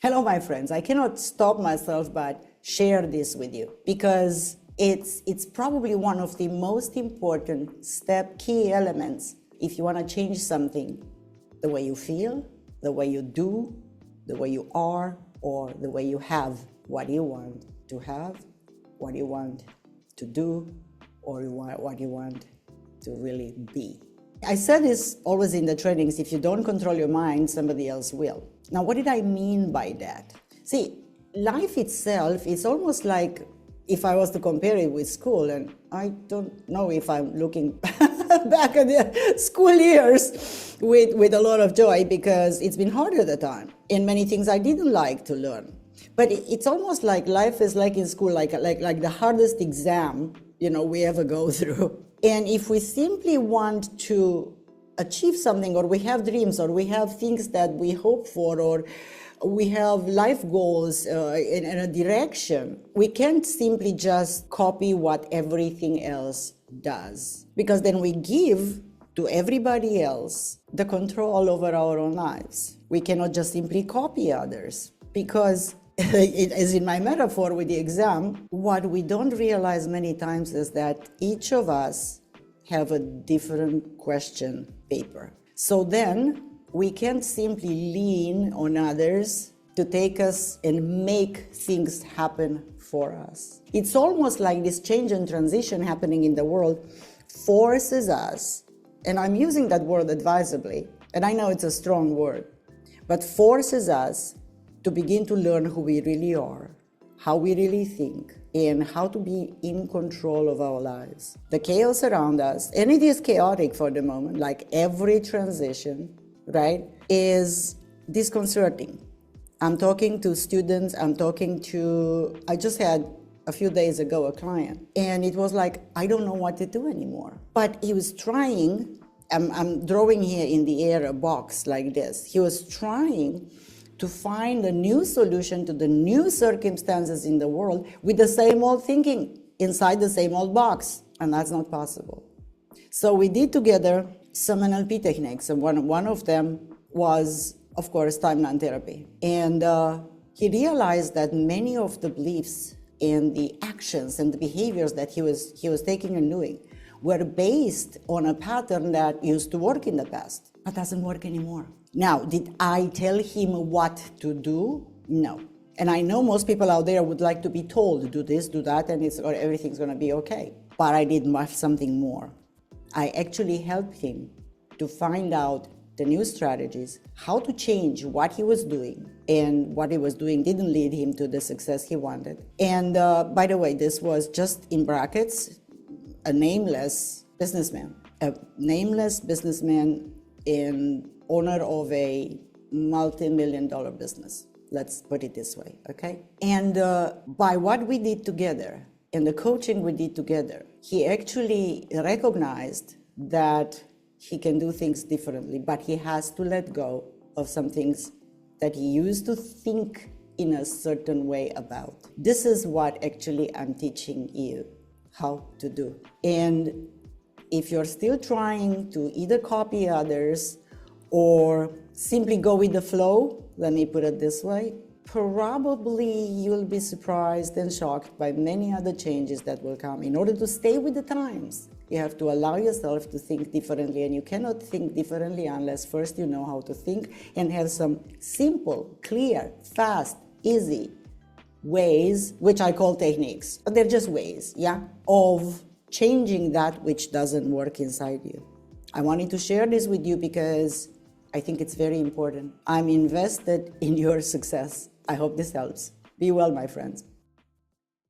Hello, my friends. I cannot stop myself but share this with you because it's probably one of the most important key elements if you want to change something, the way you feel, the way you do, the way you are, or the way you have what you want to have, what you want to do, or what you want to really be. I said this always in the trainings: if you don't control your mind, somebody else will. Now, what did I mean by that? See, life itself is almost like, if I was to compare it with school, and I don't know if I'm looking back at the school years with a lot of joy, because it's been hard at the time, and many things I didn't like to learn. But it's almost like life is like in school, like the hardest exam, we ever go through. And if we simply want to achieve something, or we have dreams, or we have things that we hope for, or we have life goals in a direction, we can't simply just copy what everything else does, because then we give to everybody else the control over our own lives. We cannot just simply copy others, because as in my metaphor with the exam, what we don't realize many times is that each of us have a different question paper. So then we can't simply lean on others to take us and make things happen for us. It's almost like this change and transition happening in the world forces us, and I'm using that word advisedly, and I know it's a strong word, but forces us to begin to learn who we really are, how we really think, and how to be in control of our lives. The chaos around us, and it is chaotic for the moment, like every transition, right, is disconcerting. I'm talking to students, I just had a few days ago a client, and it was like, I don't know what to do anymore. But he was trying, I'm drawing here in the air a box like this. He was trying to find a new solution to the new circumstances in the world with the same old thinking inside the same old box, and that's not possible. So we did together some NLP techniques, and one of them was, of course, timeline therapy. And he realized that many of the beliefs and the actions and the behaviors that he was taking and doing were based on a pattern that used to work in the past, but doesn't work anymore. Now, did I tell him what to do? No. And I know most people out there would like to be told, do this, do that, and everything's going to be okay. But I did something more. I actually helped him to find out the new strategies, how to change what he was doing, and what he was doing didn't lead him to the success he wanted. And by the way, this was just in brackets, a nameless businessman and owner of a multi-million-dollar business. Let's put it this way, okay? And by what we did together and the coaching we did together, he actually recognized that he can do things differently, but he has to let go of some things that he used to think in a certain way about. This is what actually I'm teaching you how to do. And if you're still trying to either copy others or simply go with the flow, let me put it this way, probably you'll be surprised and shocked by many other changes that will come. In order to stay with the times, you have to allow yourself to think differently, and you cannot think differently unless first you know how to think and have some simple, clear, fast, easy ways, which I call techniques, but they're just ways, of changing that which doesn't work inside you. I wanted to share this with you because I think it's very important. I'm invested in your success. I hope this helps. Be well, my friends.